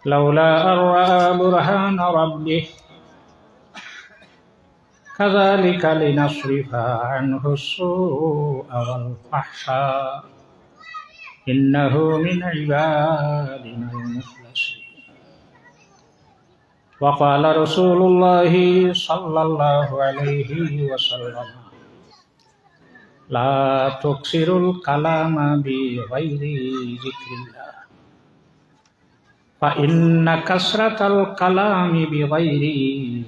لولا أن رأى برهان ربه كذلك لنصرف عنه السوء والفحشاء إنه من عبادنا المخلصين. وقال رسول الله صلى الله عليه وسلم لا تكثروا الكلام بغير ذكر الله فإن كثرة الكلام بغير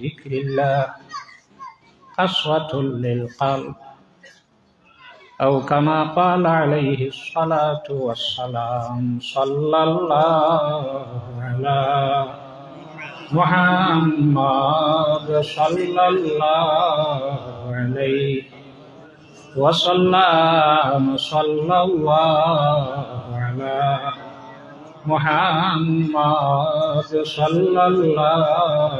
ذكر الله قسوة للقلب أو كما قال عليه الصلاة والسلام صلى الله على محمد صلى الله عليه وسلم صلى الله على محمد صلى الله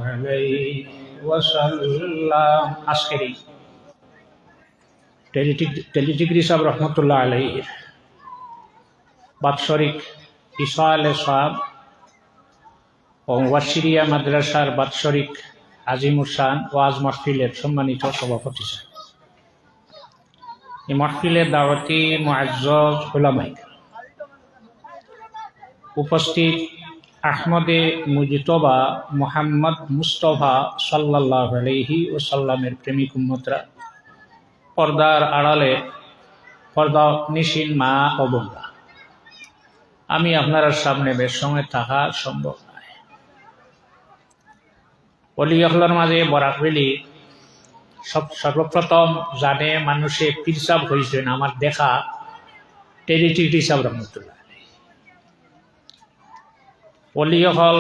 عليه ওয়াসাল্লাম। আজকেরই টেলিটিগ্রি সাহেব রহমতুল্লাহ আলাইহির বাৎসরিক ইসালে সাহেব ও ওয়াশিরিয়া মাদ্রাসার বাৎসরিক আজিমুসান ওয়াজ মাহফিলের সম্মানিত সভাপতি সাহেব, এই মাহফিলের দাওয়াতি মুআজ্জাজ উলামায়ে উপস্থিত আহমদে মুজতবা মুহাম্মদ মুস্তফা সাল্লাল্লাহু আলাইহি ওয়াসাল্লামের প্রেমিক উম্মতরা, পর্দার আড়ালে পর্দা নিশিন মা ও বোনরা, আমি আপনার সামনে বেশ সময় থাকা সম্ভব নয়। ওলি আল্লাহর মাঝে বরাক বেলি সর্বপ্রথম জানে মানুষে পীর সাহেব হয়েছেন আমার দেখা টেলিটিগ্রি সাহেব রহমতুল্লাহ। ওলি হল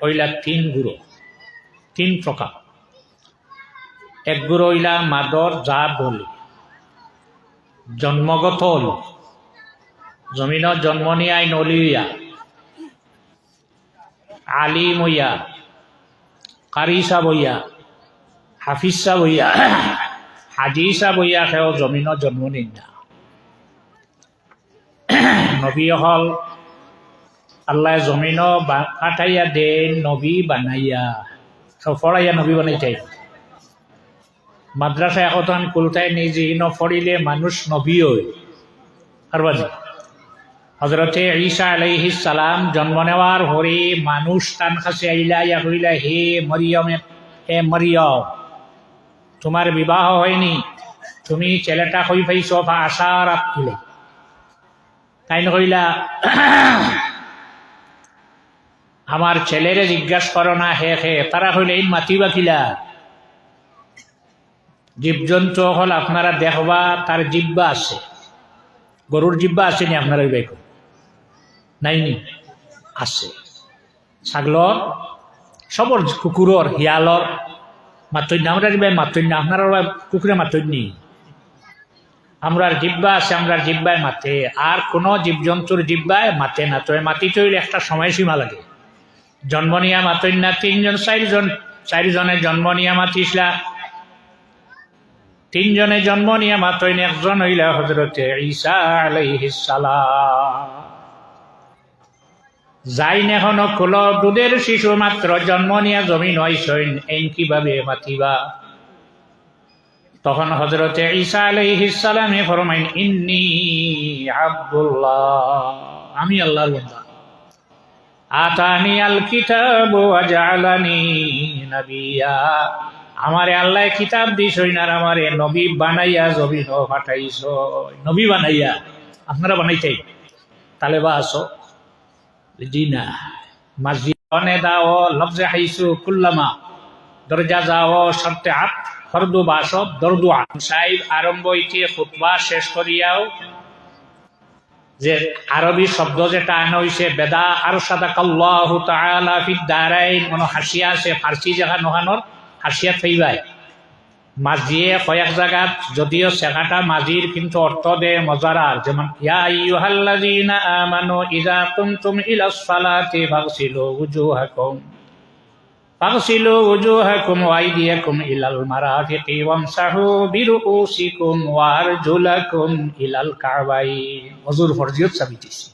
ওইলা তিন গুরু, তিন প্রকার। এক গুরু হইলা মাদর জাত বলি, জন্মগত অলি, জমিন জন্ম নিয়াই নলিয়া আলিম হইয়া কারি সাহ হইয়া হাফিজ সাহ হইয়া হাজি সাহ হইয়া সেও জমিন জন্ম নিন না। নবী হল আল্লাহ জমিন পাঠাইয়া দেন নবী বানাইয়া, সব ফড়াইয়া নবী বানাইটাই। মাদ্রাসা এখন কুলতায় নিজে ফড়িলে মানুষ নবী হয়। আর বাজে হজরতে ঈসা আলাইহিস সালাম জন্ম নেওয়ার পরে মানুষ তান কাছে আইলা ইয়া হইলা, হে মরিয়মে, হে মরিয়ম, তোমার বিবাহ হয়নি, তুমি ছেলেটা হই পাইছ, আশার আপলে তাই হইলা আমার ছেলেরে জিজ্ঞাসা করো না হে হে, তারা হইলে এই মাতিবা কিলা। জীবজন্তু হল আপনারা দেখবা তার জিব্বা আছে, গরুর জিব্বা আসেনি আপনারা ওই বাইক নাইনি আছে, ছাগলর সবর, কুকুরর হিয়ালর মাতই না, আমরা ভাই মাতই না, আপনারা কুকুরে মাতই নি, আমরার জিব্বা আছে, আমরার জিব্বায় মাতে, আর কোনো জীবজন্তুর জিব্বায় মাতে না। তো মাতিতে হইলে একটা সময়সীমা লাগে। জন্ম নিয়া মাতই না তিনজন, চারিজনে জন্ম নিয়া মাতিসলা, তিনজনে জন্ম নিয়া মাতই না, একজন হইলা হযরতে ঈসা আলাইহিস সালাম। যাইন এখনো কুল দুধের শিশু মাত্র জন্ম নিয়া জমিন হইছেন, এই কিভাবে মাতিবা? তখন হযরতে ঈসা আলাইহিস সালামে ফরমাইন, ইন্নী আব্দুল্লাহ, আমি আল্লাহর বান্দা। আতানি আল কিতাব ওয়া জাআলানি নবিয়্যা, আমারে আল্লাহ কিতাব দিছইন আর আমারে নবী বানাইয়া জমিন পাঠাইছ। নবী বানাইয়া আপনারা বানাইতেই তাহলে বা আসো জি না। মসজিদে দাও লফজে হাইসু কুল্লামা দরজা যাও শর্তে আত ফরদু বাসব দরদু আত। সাহেব আরম্ভ হইতে খুতবা শেষ করিয়াও যে আরবি শব্দ যেটা আনা হয়েছে বেদা আর সাদাকাল্লাহু তাআলা ফিদ দারাইন, কোনো হাসিয়া আছে ফার্সি জায়গা নহানোর হাসিয়া থাইবাই মাজিয়ে কয়েক জায়গাত, যদিও শেখাটা মাজির কিন্তু অর্থ দে মজারার। যেমন ইয়া আইয়ুহাল্লাযীনা আমানু ইযা কুনতুম ইলাস সালাতি ফাগসিলু ওয়ুজুহাকুম ওয়া আইদিয়াকুম ইলাল মারাফিকি ওয়ামসাহু বিরুউসিকুম ওয়া আরজুলাকুম ইলাল কাবাইন। ওযুর ফরজিয়ত সাবিতিছি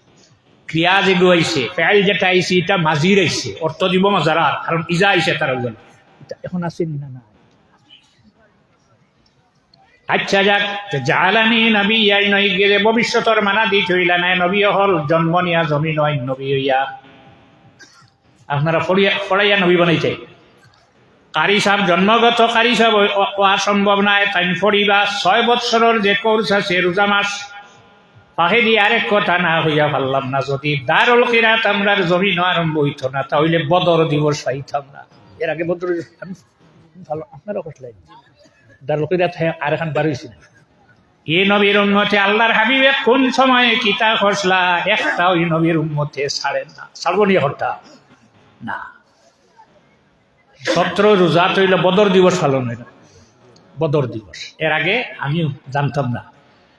ক্রিয়া যেগুলো আইছে ফেল যেটা আইছে এটা মাজির আইছে অর্থ দিব মাজারা কারণ ইজা আইছে তার বলে এখন আছে না না আচ্ছা যাক জালানি নবী আই নই গেলে ভবিষ্যতর মানা দি থইলা নাই নবী হল জন্ম নিয়া জমি নয় নবী হইয়া আপনারা পড়াইয়া নবী বানাইছে কারি সাহেব জন্মগত কারি সাহেব হওয়া সম্ভব নাই তাই পড়িবা 6 বৎসরের যে কোর্স আছে রোজা মাস পাহেদি আরেক কথা না হইয়া পারলাম না যদি দারুল কিরাত আমরা জমিন আরম্ভ হইত না তাহলে বদর দিবস পাইতাম না এর আগে বদর ভালো আপনারা কষলাই দারুল কিরাত আর এখন বার হয়েছিল এ নবীর উম্মতে আল্লাহর হাবিবে কোন সময়ে কিতা খসলা একটা ওই নবীর উম্মতে ছাড়েন না ছাড়বনি হরটা না 17 রোজা তৈল বদর দিবস পালন হয় না বদর দিবস এর আগে আমিও জানতাম না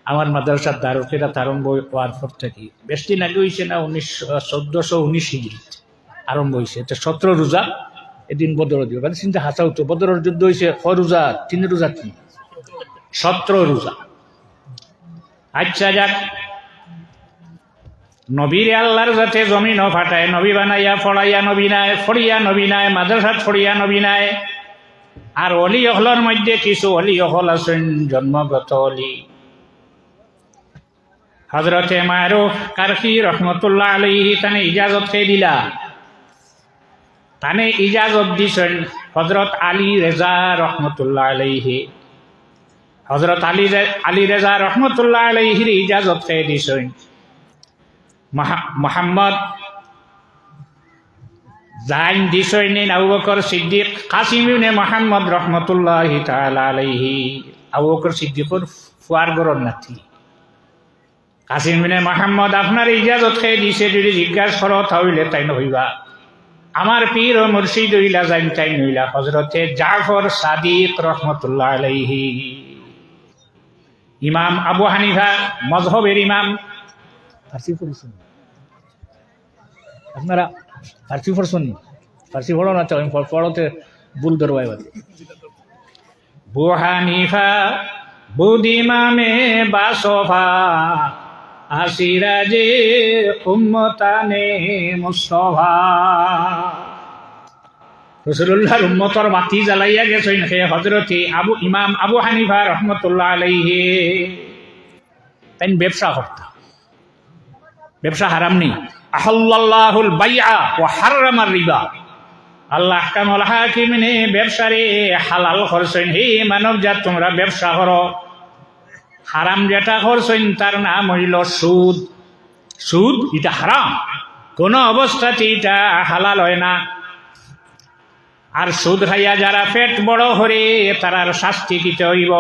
আমার মাদ্রাসার দারুল কিরাত আরম্ভ হওয়ার পর থেকে বেশ দিন আগে হয়েছে না 1419 হিজরিতে আরম্ভ হয়েছে এটা 17 রোজা এদিন বদর দিবস মানে চিন্তা হাসা হতো বদরের যুদ্ধ হয়েছে 6 রোজা 3 রোজা কি 17 রোজা আচ্ছা যাক নবীর আল্লাহর যাতে জমিন ফাটায় নবী বানাইয়া ফড়াইয়া নবী নাই ফড়িয়া নবী নাই মাদ্রাসাত ফড়িয়া নবী নাই আর অলি অহলর মধ্যে কিছু অলি অহল আছেন জন্মগত অলি হযরতে মারুফ কারখি রহমতুল্লাহ আলাইহি তানে ইজাজত খেয়ে দিলা তানে ইজাজত দিছেন হযরত আলী রেজা রহমতুল্লাহ আলাইহি হযরত আলী রেজা রহমতুল্লাহ আলাইহির ইজাজত খেয়ে দিছেন মোহাম্মদ জাইন দিছেন আবু বকর সিদ্দিক কাসিম ইবনে মোহাম্মদ রহমতুল্লাহি তাআলা আলাইহি আবু বকর সিদ্দিকর ফুয়ার গরর নাতি কাসিম ইবনে মোহাম্মদ আপনার ইজাজত খেয়ে দিছে যদি জিজ্ঞাসা করো তাহলে তাই নইবা আমার পীর ও মুর্শিদ হইলা জাইন তাই নইলা হযরতে জাফর সাদিক রহমতুল্লাহ আলাইহি ইমাম আবু হানিফা মযহবের ইমাম ফার্সি পড়ছেন আপনারা ফার্সি পড়ছেন ফার্সি পড়ো না চাই পড়তে ভুল ধরবাই বাদে আবু হানিফা বুদিমামে বাসফা আসিরাজে উম্মতানে মুস্তফা রাসূলুল্লাহর উম্মতর বাতি জ্বালাইয়া গেছেন হে হযরতে ইমাম আবু হানিফা রহমতুল্লাহ আলাইহি তাই ব্যবসা করতা ব্যবসা হারাম নেই আহাল্লাল্লাহুল বাইআ ওয়া হারামার রিবা আল্লাহ আহকামুল হাকিমিনে ব্যবসারে হালাল করছেন হে মানবজাত তোমরা ব্যবসা করো হারাম যেটা করছেন তার নাম হইল সুদ সুদ এটা হারাম কোন অবস্থাতে এটা হালাল হয় না আর সুদ খাইয়া যারা পেট বড় করে তারার শাস্তি দিতে হইব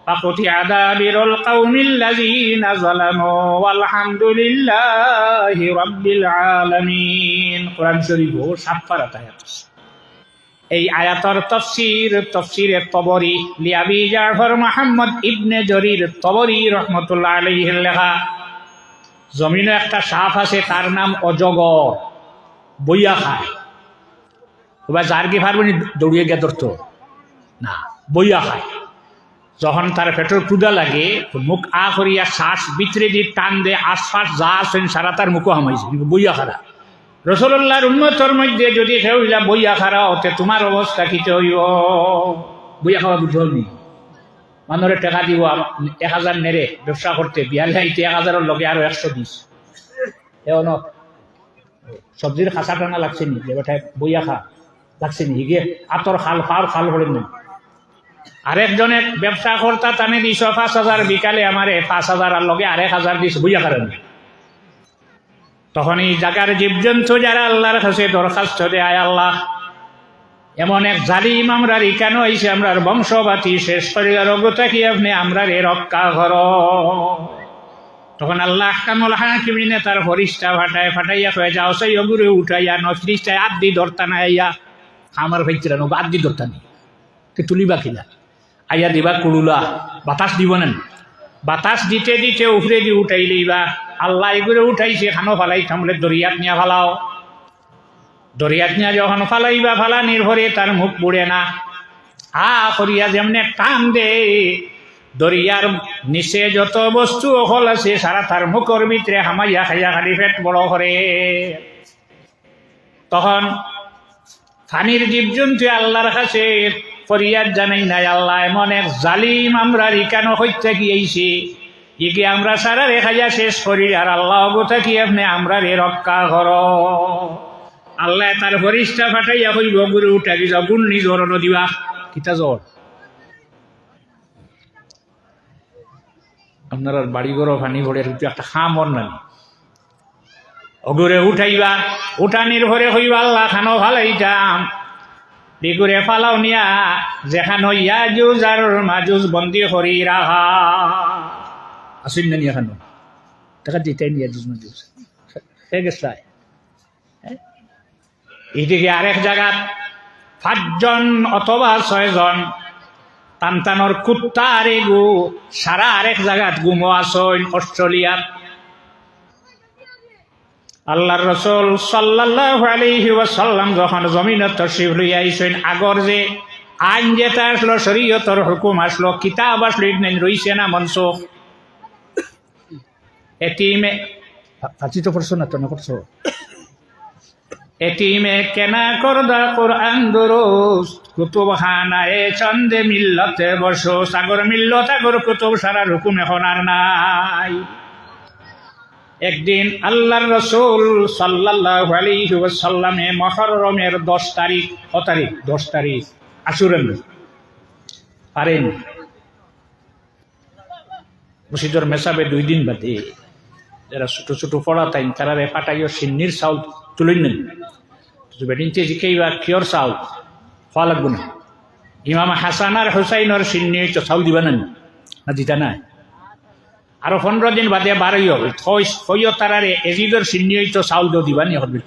পাকতি আদাবিরুল কওমিল্লাযিনা যালামু ওয়ালহামদুলিল্লাহি রাব্বিল আলামিন কোরআন শরীফ 7 পারা আয়াত এই আয়াতের তাফসীরে তবরী লিআবি জাফর মুহাম্মদ ইবনে জরির তবরী রাহমাতুল্লাহ আলাইহির লেখা জমিনে একটা সাপ আছে তার নাম অজগর বইয়া খায় ওবা যার কি পারবেনি দৌড়িয়ে গিয়ে ধরতো না বইয়া খায় যখন তার পেটের ক্ষুধা লাগে মুখ আ করিয়া শ্বাস ভিতরে দিয়ে টান দে আশপাশ যা আছেন সারা তার মুখও হামাইছে কিন্তু বইয়া খারা রাসূলুল্লাহর উম্মতের মধ্যে যদি কেউ হইলা বইয়া খারা হতে তোমার অবস্থা কিতে হইব বইয়া খাওয়া বুঝ হলনি মানুষের টাকা দিব 1000 নেড়ে ব্যবসা করতে বিয়ালে আইতে 1000-এর লগে আরো 100 দিস এমন সবজির খাসা টানা লাগছে নি যে বেটায় বইয়া খা লাগছে নি হিগে আতর খাল খাল করেন না আরেকজনের ব্যবসা কর্তা টানে দিস 5000 বিকালে আমারে 5000 আর লগে 1000 দিস বুঝা করেন তখন এই জায়গার জীবজন্তু যারা আল্লাহর কাছে দরখাস্ত দেয় আয় আল্লাহ এমন এক জালিম আমরা কেন আইসে আমরার বংশবাতি শেষ করিবার অগতা কি আপনি আমরা রক্ষা কর তখন আল্লাহ আহকামুল হাকিমিনে তার ফরিস্তা ফাটাইয়া হয়ে যাও সেই অগুরে উঠাইয়া নফরিস্তায় আদি ধরতা না আইয়া আমার ভাইছিলেন আদি ধরতা নেই তুলিবা কিনা আইয়া দিবা কুড়ুলা বাতাস দিব নেন বাতাস দিতে দিতে উফরে দিয়ে উঠাইলেইবা আল্লাহ এগুলো উঠাইছে খানো ফালাই থামলে দরিয়াত নিয়া ফালাও দরিয়াত নিয়া যখন ফালাইবা ফালা নির্ভরে তার মুখ বুড়ে না করিয়া যেমনে টান দে দরিয়ার নিচে যত বস্তু অকল আছে সারা তার মুখর ভিতরে হামাইয়া খাইয়া খালি পেট বড় করে। তখন পানির জীবজন্তু আল্লাহর কাছে ফরিয়াদ জানাই নাই, আল্লাহ এমন এক জালিম আমরা রিকানো হইতে গিয়েছি, ইকে আমরা সারা রেখাইয়া শেষ করি, আর আল্লাহ গোটা কি আপনি আমরা রে রক্ষা কর। আল্লাহ তার ফরিস্তা ফাটাইয়া কইব গুরু উঠা কি গুণ নিজর নদিবা কিতা জ্বর আপনার বাড়ি ঘর ফানি ভরে একটা খামর নানি অগুরে উঠাইবা, উঠানির ভরে হইবা আল্লাহ খানো ভালাইতাম ডিগুরে ফালাও নিয়া যেখানো ইয়াজুজ আর মাজুজ বন্দি করি রাহা আসুন না নিয়া খানো টাকা দিতেই ইয়াজুজ মাজুজ হয়ে গেছে। এইদিকে আরেক জায়গাত 5 জন অথবা 6 জন টানটানোর কুত্তা আর এগু সারা আরেক জায়গাত গুমো আসইন অস্ট্রেলিয়াত। আল্লাহর রাসূল সাল্লাল্লাহু আলাইহি ওয়াসাল্লাম যখন জমিনত তশরিফ লইয়া আইছেন, আগর যে আইন যেটা আসলো শরীয়তের হুকুম আসলো, কিতাব আসলো, রইছে না মনসুখ। এটিমে ফাঁচি তো পড়ছো না তো না করছো, এটিমে কেনা করদা কোরআন দুরুস্ত কুতুব খানায় চন্দে মিল্লতে বসো, সাগর মিল্লত আগর কুতুব সারা হুকুম এখন আর নাই। একদিন আল্লাহর রাসূল সাল্লাল্লাহু আলাইহি ওয়াসাল্লামে মুহররমের 10 তারিখ 10 তারিখ আশুরান পারেন মসজিদের মেসাবে 2 দিন বাদে যারা ছোট ছোট পড়া তাই তারা ফাটাইও সিন্নির চাউল তুলেন নেন বেডিনতে জিকেইবা কিয়র চাউল খাওয়া লাগবো না। ইমাম হাসান আর হুসাইনের সিন্নি তো চাউল দিবা না দিতা না। আরো 15 দিন বাদে বারইও থইও তারারে এজিদর সিন্নি তো চাউল দিও দিবা নি হরবে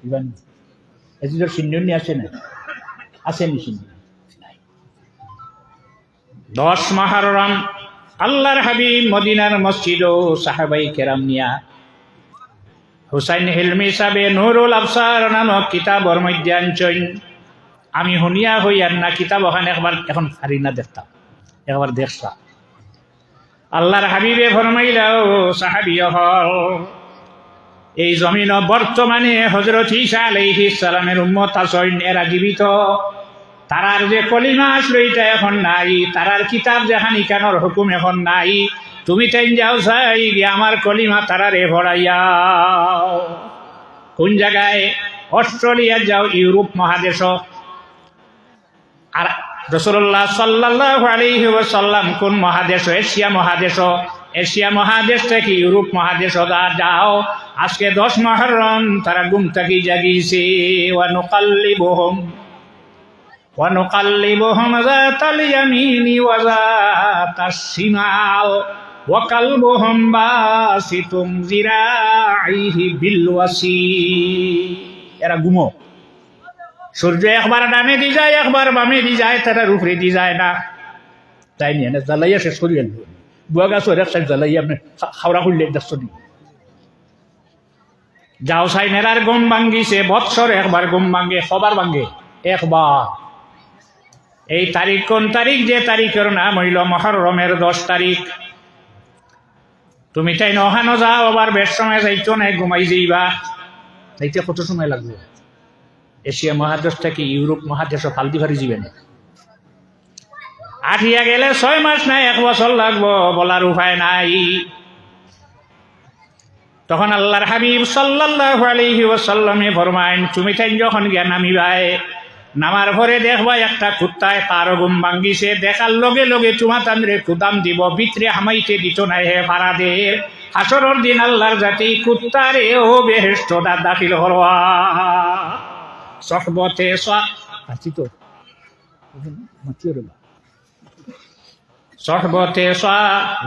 দিবা নি এজিদর সিন্নি নি আছে না আছে নি সিন্নি 10 মুহররম আল্লাহর হাবিব মদিনার মসজিদ ও সাহাবাই কেরাম নিয়া হুসাইন হিলমি সাহেবে নুরুল আবসার নামক কিতাবর মধ্যে আনছেন। আমি শুনিয়া হইয়ার না কিতাব ওখানে একবার এখন হারি না দেখতাম, একবার দেখছা। আল্লাহর হাবিবে ফরমাইলাও সাহাবী হল এই জমিন বর্তমানে হযরত ঈসা আলাইহিস সালামের উম্মত আছেন, এরা জীবিত, তারার যে কলিমা আসলো এটা এখন নাই, তারার কিতাব যেখান ইকানোর হুকুম এখন নাই। তুমি তাই যাও চাই আমার কলিমা তারারে ভরাইয়াও। কোন জায়গায়? অস্ট্রেলিয়া যাও, ইউরোপ মহাদেশ। আর রাসূলুল্লাহ সাল্লাল্লাহু আলাইহি ওয়াসাল্লাম কোন মহাদেশ? এশিয়া মহাদেশ। এশিয়া মহাদেশ থেকে ইউরোপ মহাদেশ যাও, আজকে 10 মুহররম তারা ঘুম থেকে জাগিয়েছে। ونقلبهم ذات اليمين وذات الشمال وقلبهم باسط ذراعيه بالوسيل। এরা ঘুমো, সূর্য একবার ডানে দি যায় একবার বামে দি যায়, তারা উপরে দি যায় না, তাই নিয়ে না জ্বালাইয়া শেষ করি আনবো। বুয়া গাছ এক সাইড জ্বালাইয়া আপনি খাওয়া করলে দেখছো নি যাও সাইনেরার ঘুম ভাঙ্গিছে, বৎসর একবার ঘুম ভাঙ্গে, সবার ভাঙ্গে একবার। এই তারিখ কোন তারিখ? যে তারিখের নাম হইল মুহররমের 10 তারিখ। তুমি তাই নহানো যাও, আবার বেশ সময় যাইতো না, ঘুমাই যাইবা। যাইতে কত সময় লাগবে? এশিয়া মহাদেশ থেকে ইউরোপ মহাদেশ ফালদি ফারি যাবেন, আঠিয়া গেলে 6 মাস নাই 1 বছর লাগবো, বলার উপায় নাই। তখন আল্লাহর হাবিব সাল্লাল্লাহু আলাইহি ওয়াসাল্লামে ফরমায়েন, তুমি তাই যখন গিয়া নামিবাই, নামার পরে দেখবা একটা কুত্তায় তার ঘুম ভাঙ্গিছে, দেখার লগে লগে তোমার তান্দ্রে কুদাম দিব, ভিতরে হামাইতে দিত না হে ফারাদের। হাসরের দিন আল্লাহর জাতি কুত্তারে ও বেহেশতটা দাখিল হওয়া সহবতে তো সহবতে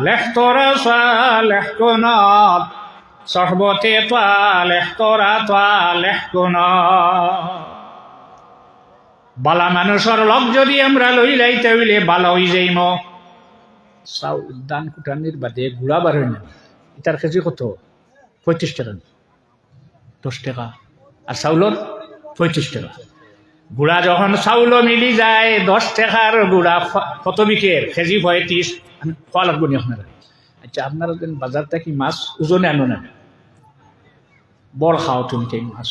লেখতরা লেখকনত সহবতে লেখতরা লেখকনত। বালা মানুষের লগ যদি আমরা লই লাইতে হইলে বালা হই যাইম। চাউল দান কুটানির বাদে গুড়া বার হয় না, এটার কেজি কত? 35 টাকা, 10 টাকা, আর চাউলর 35 টাকা। গুড়া যখন চাউল মিলি যায় 10 টাকার গুড়া কত বিকের কেজি 35 খোয়া লাগবো নি আপনারা? আচ্ছা আপনারা বাজার থেকে মাছ ওজনে আনো না, বড় খাও তুমি তাই মাছ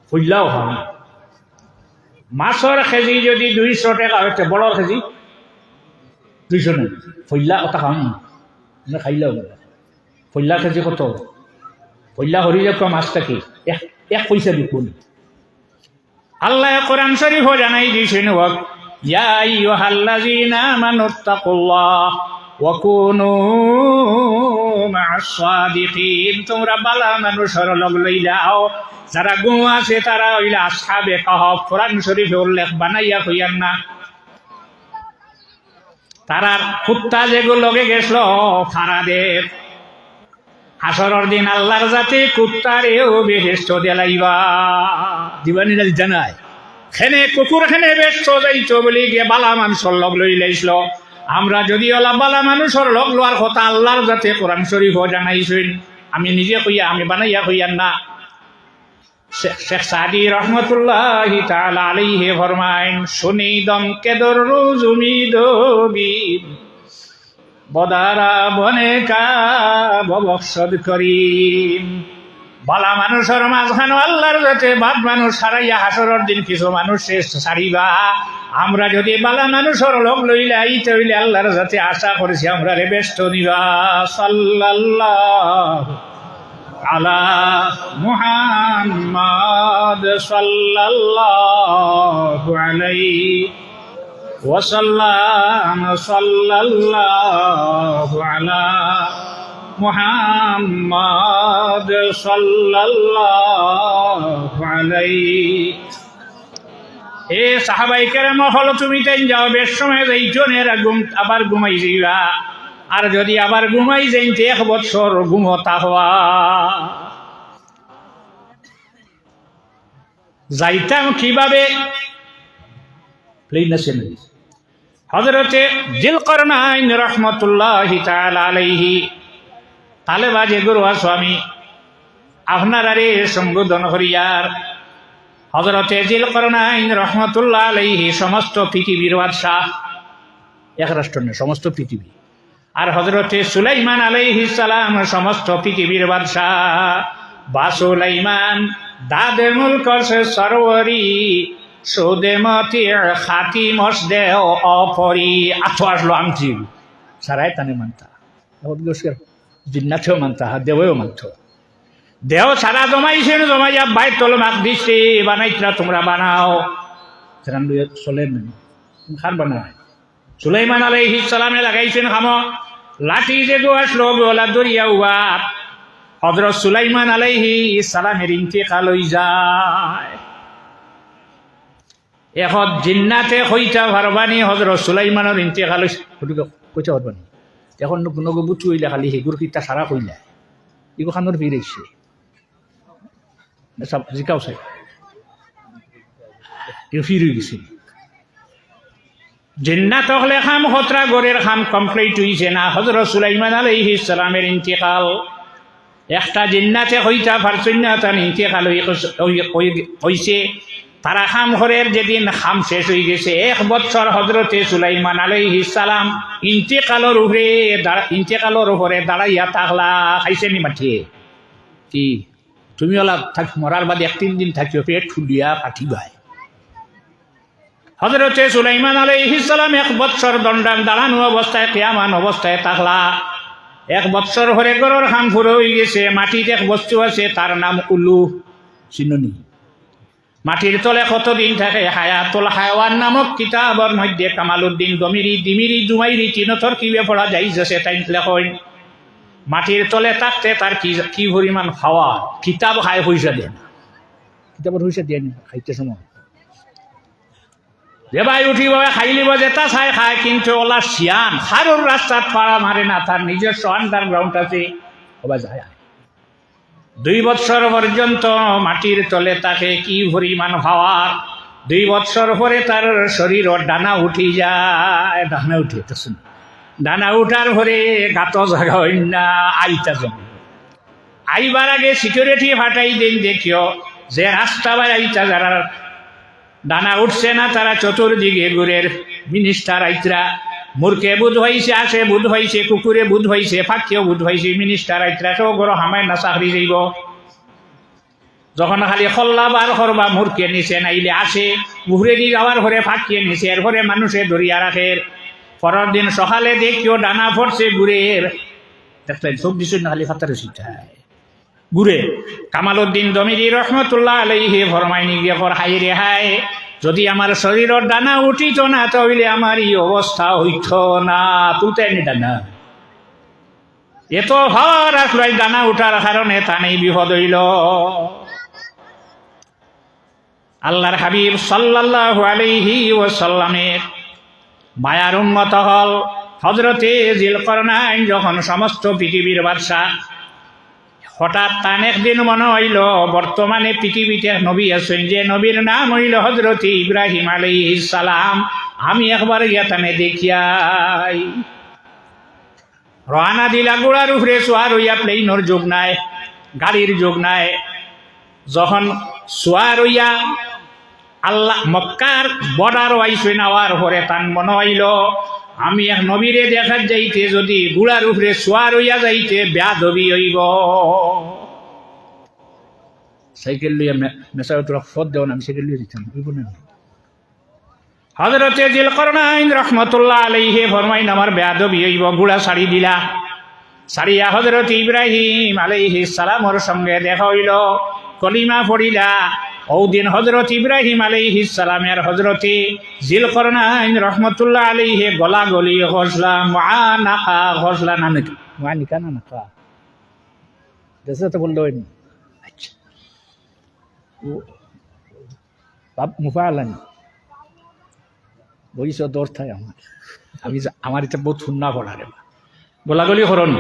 ফুললাও খাও না। মাছের কেজি যদি 200 টাকা হচ্ছে, বড় কেজি 200 নেই, ফুললা ওটা খাও না, খাইলেও ফুললা কেজি কত? ফুললা হরি যাক মাছটা কি 1 পয়সা বিকবো না। আল্লাহ কোরআন শরীফ জানাই দিয়েছেন, ইয়া আইয়ুহাল্লাযীনা আমানুত্তাকুল্লাহ ওয়া কুনু মা'আস সাদিকিন, তোমরা বালা মানুষের লগ লইলাও, যারা গু আছে তারা হইলা আসহাবে কাহফ। কোরআন শরীফে উল্লেখ বানাইয়া কইয়ান না, তারা কুত্তা যেগুলো লগে গেছিল ফারাদের, হাসরের দিন আল্লাহর জাতি কুত্তারেও বেহেশত দিলাইবা, দিবানি না জানাই খেনে কুকুর খেনে বেহেশত যাইতো বলি গিয়ে বালা মানুষের লগ লই লাইছিল। আমরা যদি ওলা বালা মানুষের লগ লোয়ার কথা আল্লাহর জাতি কোরআন শরীফও জানাইছেন, আমি নিজে কইয়া আমি বানাইয়া কইয়ান না। শেখ সাদি রহমতুল্লাহি তাআলা আলাইহি ফরমায়েন, শুনি দমকে দররুজ উমিদ বিদ বদারা বনে কা ববসদ করিম। বালা মানুষের মাঝখানে আল্লাহর যাতে বাদ মানুষ সারাইয়া হাসরের দিন কিছু মানুষ সারিবা। আমরা যদি বালা মানুষের লোক লইলে আইতে হইলে আল্লাহর যাতে আশা করেছি আমরা রে ব্যস্ত নিবা। সাল্লাল্লাহু আলা মুহাম্মাদ সাল্লাল্লাহু আলাইহি ওয়াসাল্লাম, সাল্লাল্লাহু আলা মুহাম্মাদ সাল্লাল্লাহু আলাইহি। এ সাহাবায়ে কেরাম হল তুমি তাই যাও, বেশ সময় যাইছো এরা আবার ঘুমাই যাইবা, আর যদি আবার ঘুমাই যাইতে 1 বছর ঘুমতা হওয়া যাইতাম কিভাবে? হযরতে যিলকরনাইন রাহমাতুল্লাহি তাআলা আলাইহি তালেবাজে গুরুয়া স্বামী আপনারারে সম্বোধন করিয়ার হযরতে যিলকরনাইন রাহমাতুল্লাহ আলাইহি সমস্ত পৃথিবীর বাদশাহ, এক রাষ্ট্র নয় সমস্ত পৃথিবী, আর হযরতে সুলাইমান আলাইহিস সালাম সমস্ত পৃথিবীর বাদশাহ। বা সুলাইমান দাদে মুলক সে সরওয়ারি সৌদে মতি খাতি মসদে অপরি আছো আসলো আমছি সারাই তানে মানতা জিন্নাথেও মানতা, দেবেও মানত, দেহ সারা জমাইছে, জমাইয়া বাইতুল মাকদিসে বানাইছিলা, তোমরা বানাও সেখান চলে খান বানায়। সুলাইমান আলাইহিস সালামে লাগাইছেন খাম লাঠি যে গো আসলো গোলা দরিয়া উয়ার হযরত সুলাইমান আলাইহিস সালামের ইন্তেকাল হই যায়। এখন জিন্নাতে কইতা পারবানি হযরত সুলাইমানের ইন্তেকাল কইতা পারবানি? এখন নগো বুচু হইলে খালি হেগুর কিতা সারা কইলা এগো খানোর ফিরেছে সব জিকাও চাই ফিরে গেছে। জিন্নাত হলে খাম খতরা গড়ের খাম কমপ্লিট হইছে না, হযরত সুলাইমান আলাইহিস সালামের ইন্তেকাল। একটা জিন্নাতে কইতা পারছেন না তার ইন্তেকাল হইছে, তারা খাম ঘরের যেদিন খাম শেষ হয়ে গেছে 1 বছর হযরতে সুলাইমান আলাইহিস সালাম ইন্তেকালের উপরে দাঁড়াইয়া থাকলা। খাইছেনি মাঠিয়ে কি তুমি ওলা মরার বাদে 1-3 দিন থাকিও পেট ফুলিয়া কাটিবাই। হযরতে সুলাইমান আলাইহিস সালাম 1 বছর দণ্ডান দাঁড়ানো অবস্থায় কিয়ামান অবস্থায় থাকলা। 1 বছর হরে গরর খাম ফুরে হয়ে গেছে। মাটিতে এক বস্তু আছে তার নাম উলু, চিননি? মাটির তলে কতদিন থাকে? হায়াতুল হায়াওয়ান নামক কিতাবের মধ্যে কামালউদ্দিন দিমিরি জুমাইরি তিনতর কি পড়া যাইছে তাই লেখেন মাটির তলে থাকতে তার কি পরিমাণ খাওয়া, কিতাব খায় পয়সা দেন, কিতাবের পয়সা দেন খাইতে সময় যে ভাই উঠিব খাইলিব যেটা চাই খায়, কিন্তু ওলা শিয়ান খারুর রাস্তাত পাড়া মারে না, তার নিজস্ব আন্ডারগ্রাউন্ড আছে ওবা যায়। 2 বছর পর্যন্ত মাটির তলে তাকে কি পরিমাণ খাওয়া। 2 বছর পরে তার শরীর ডানা উঠি যায়, ডানা উঠে ডানা উঠার পরে গাত জায়গা হই না আইতা জমে। আইবার আগে সিকিউরিটি ফাটাই দেন দেখিও যে রাস্তা বাই আইতা যারা ডানা উঠছে না, তারা চতুর্দিকে ঘুরের মিনিস্টার আইতরা মূর্খে বুধ হয়েছে, আসে বুধ হয়েছে, কুকুরে বুধ হয়েছে, ফাঁকিও বুধ হয়েছে, মিনিস্টার আইতরা সব গরো হামায় না চাকরি যাইব। যখন খালি খল্লা বার করবা মূর্খে নিচে নাইলে আসে, ঘুরে দিয়ে যাওয়ার ঘরে ফাঁকিয়ে নিছে, এর ঘরে মানুষে ধরিয়া রাখে। পরের দিন সকালে দেখিও ডানা পড়ছে ঘুরের, দেখলেন সব দিচ্ছ না খালি ফাতারে শিখায় ঘুরে। কামালউদ্দিন দমিরি রহমতুল্লাহ আলাইহি ফরমাইনি গিয়ে পর হাই রে হাই, যদি আমার শরীরের ডানা উঠিত না তাহলে আমার এই অবস্থা হইত না। তুলতে নি ডানা এত ভার আসলো, ডানা উঠার কারণে তা নেই বিপদ হইল। আল্লাহর হাবিব সাল্লাল্লাহু আলাইহি ওয়াসাল্লামের মায়ার উম্মত হল হযরতে জিলকরনাইন যখন সমস্ত পৃথিবীর বাদশা। হঠাৎ তান একদিন মনে হইল বর্তমানে পৃথিবীতে নবী আছেন, যে নবীর নাম হইল হযরতে ইব্রাহিম আলাইহিস সালাম, আমি একবার গিয়া তানে দেখিয়াই। রওনা দিলা গোড়ার উপরে সোয়ার হইয়া, প্লেইনের যুগ নাই, গাড়ির যুগ নাই। যখন সোয়ার হইয়া আল্লাহ মক্কার বর্ডার আইসই নেওয়ার পরে তান মনে হইল আমি এক নবীরে দেখার যাইতে যদি গুড়ার উপরে সোয়ার হইয়া যাইতে বেয়াদবি হইব। সাইকেল লইয়া মেসা তোরা ফদ দেও না, আমি সাইকেল লইয়া দিতাম হইব না। হযরতে জিলকরনাইন রাহমাতুল্লাহ আলাইহি ফরমাইন আমার বেয়াদবি হইব, গুড়া ছাড়ি দিলা। ছাড়িয়া হযরত ইব্রাহিম আলাইহিস সালামের সঙ্গে দেখা হইল, কলিমা পড়িলা। ওদিন হযরত ইব্রাহিম আলাইহিস সালামের হযরতে জিলকরনাইন রাহমাতুল্লাহ আলাইহি গলা গলি ঘষলা, মুআনাকা ঘষলা, না নাকি মুআনিকা না নাকা দেশে তো বললো। আচ্ছা ও বাপ মুফালান বইস দৌড় থাকে আমার, আমি আমার এটা বহুত শুননা পড়া রে গোলাগলি হরণ।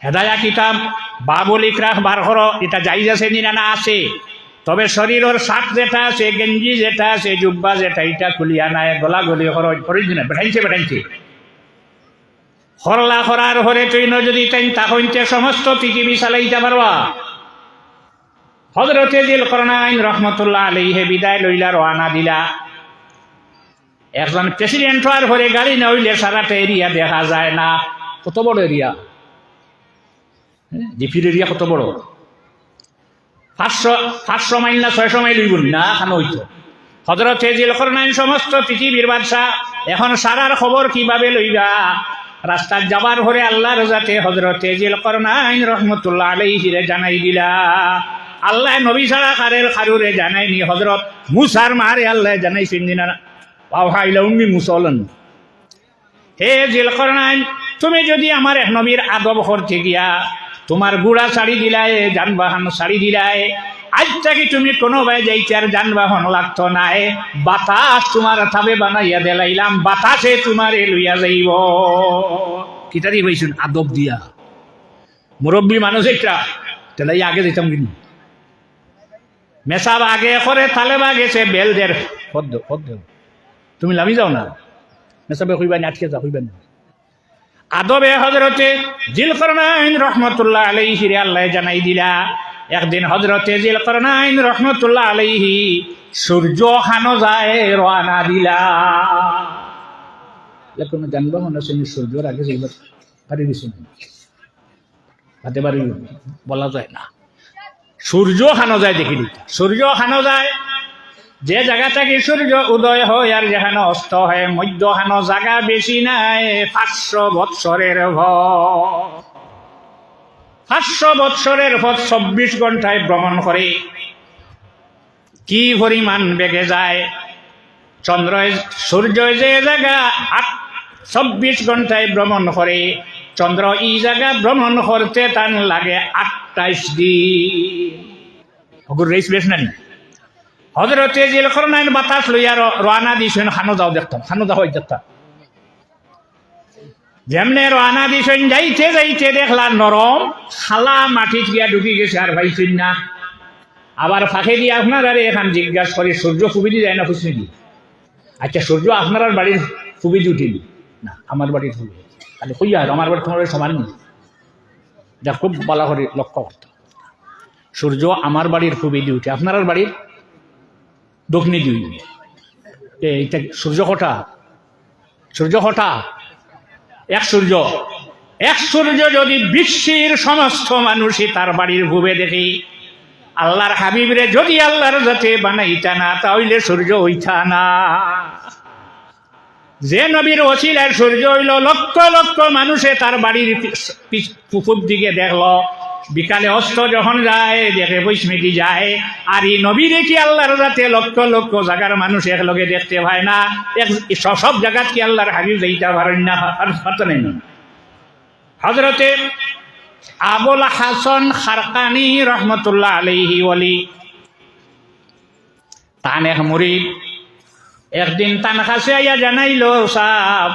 হেদায়া কিতাব বাবুল ইকরাহ বার করো, এটা জায়েজ আছে না আছে। তবে শরীরের শার্ট যেটা আছে, গেঞ্জি যেটা আছে, জুব্বা যেটা, এটা খুলিয়া নাই, গোলাগলি করো না, বেঠাইছে হরলা করার হরে তুই যদি তাই তাহইতে সমস্ত পৃথিবী চালাইতে পারবা। হযরতে জিলকরনাইন রাহমাতুল্লাহ আলাইহি বিদায় লইলা, রওনা দিলা। একজন প্রেসিডেন্ট হওয়ার ঘরে গাড়ি না হইলে সারাটা এরিয়া দেখা যায় না। কত বড় এরিয়া, জিপির এরিয়া কত বড়, 500 মাইল না 600 মাইল হইব না কেন হইতো। হযরতে জিলকরনাইন সমস্ত পৃথিবীর বাদশা, এখন সারার খবর কিভাবে লইবা। রাস্তার যাবার ঘরে আল্লাহর যাতে হযরতে জিলকরনাইন রাহমাতুল্লাহ আলাইহি রে জানাই দিলা। আল্লাহ নবী ছাড়া কারুরে জানাইনি, হযরত মুসার মারে আল্লাহ জানাইছেন দিনা ওয়াহাইলা উম্মি মুসলন, হে জিলকরনাইন তুমি যদি আমার এক নবীর আদব করতে গিয়া তোমার গুড়া ছাড়ি দিলায়, যানবাহন ছাড়ি দিলায়, আজ থেকে তুমি কোনো ভাই যাইতে আর যানবাহন লাগতো নাই, বাতাস তোমার থাবে বানাইয়া দেলাইলাম, বাতাসে তোমারে লইয়া যাইব। কিতারি হইছুন আদব দিয়া, মুরব্বী মানুষ একটা তেলাই আগে যেতাম কিন্তু মেসাব আগে করে তালেবা গেছে বেলদের পদ্ম পদ্ম, তুমি লামি যাও না মেসাবে হইবা না, আটকে যা হইবা না। আদবে হযরতে জিলকরনাইন রাহমাতুল্লাহ আলাইহি রে আল্লাহ জানাই দিলা। একদিন হযরতে জিলকরনাইন রাহমাতুল্লাহ আলাইহি সূর্য খানো যায় রওনা দিলা। এখন যানবাহন আছে সূর্যের আগে যাইবা পারি দিছেন, হাতে বাড়ি বলা যায় না। সূর্য খানো যায় দেখি দিতা, সূর্য খানো যায় যে জায়গা থেকে সূর্য উদয় হয় আর যেখানে অস্ত হয়, মধ্যখানো জায়গা বেশি নাই, 500 বৎসরের পথ। 500 বৎসরের পথ 24 ঘন্টায় ভ্রমণ করে। কি পরিমাণ বেগে যায় চন্দ্র সূর্য যে জায়গা 24 ঘন্টায় ভ্রমণ করে, চন্দ্র এই জায়গা ভ্রমণ করতে তার লাগে 28 দিন। রেস বেশ না হযরতে জিলকরনাইন বাতাস লইয়া রওনা দিছেন, খানো যাও দেখতাম, খানো যাও দেখতাম। যেমনে রওনা দিছেন যাইতে যাইতে দেখলা নরম খালা মাটিত গিয়া ঢুকি গেছে, আর ভাইছেন না। আবার ফাঁকে দিয়ে আপনার আরে এখান জিজ্ঞাসা করে সূর্য ফুবিদি যায় না খুশি দি? আচ্ছা সূর্য আপনার বাড়ির ফুবিদি উঠিনি না, আমার বাড়ির ফুবি তাহলে কইয়া আমার বাড়ি তোমার সমান নেই। যা খুব ভালো করে লক্ষ্য করত, সূর্য আমার বাড়ির ফুবিদি উঠে, আপনার বাড়ির দক্ষিণে দুই এইটা সূর্য কটা? সূর্য কটা? এক সূর্য। এক সূর্য যদি বিশ্বের সমস্ত মানুষই তার বাড়ির ভুবে দেখি, আল্লাহর হাবিবরে যদি আল্লাহর যাতে বানাইতা না, তাহলে সূর্য হইতা না। যে নবীর ওসিলায় সূর্য হইল, লক্ষ লক্ষ মানুষে তার বাড়ির পূব দিকে দেখলো, বিকালে অস্ত যখন যায় দেখে বৈস্মৃতি যায়। আর এই নবীরে কি আল্লাহর যাতে লক্ষ লক্ষ জায়গার মানুষ একলগে দেখতে পায় না? সব জায়গাত কি আল্লাহর হাবিব যাইতে পারেন না? নেই। হযরতে আবুল হাসান খারকানি রহমতুল্লাহ আলাইহি ওয়ালি তান এক মুরিদ একদিন তান কাছে আইয়া জানাইলো, সাহেব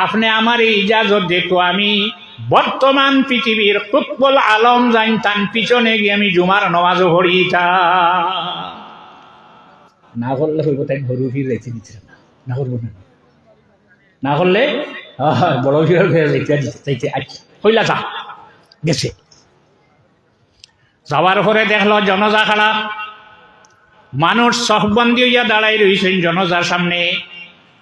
আপনি আমার ইজাজত দেখো, আমি বর্তমান পৃথিবীর কুতবুল আলম যাইন, তান পিছনে গিয়ে আমি জুমার নামাজও পড়িতা। না করলে হইব তাই ভরু ফির যাইতে দিচ্ছে না, করবো না, না করলে বড় ফির যাইতে আচ্ছা হইলা যা গেছে। যাওয়ার পরে দেখলো জনজা খাড়া, মানুষ সহবন্দি হইয়া দাঁড়াই রইছেন জনজার সামনে।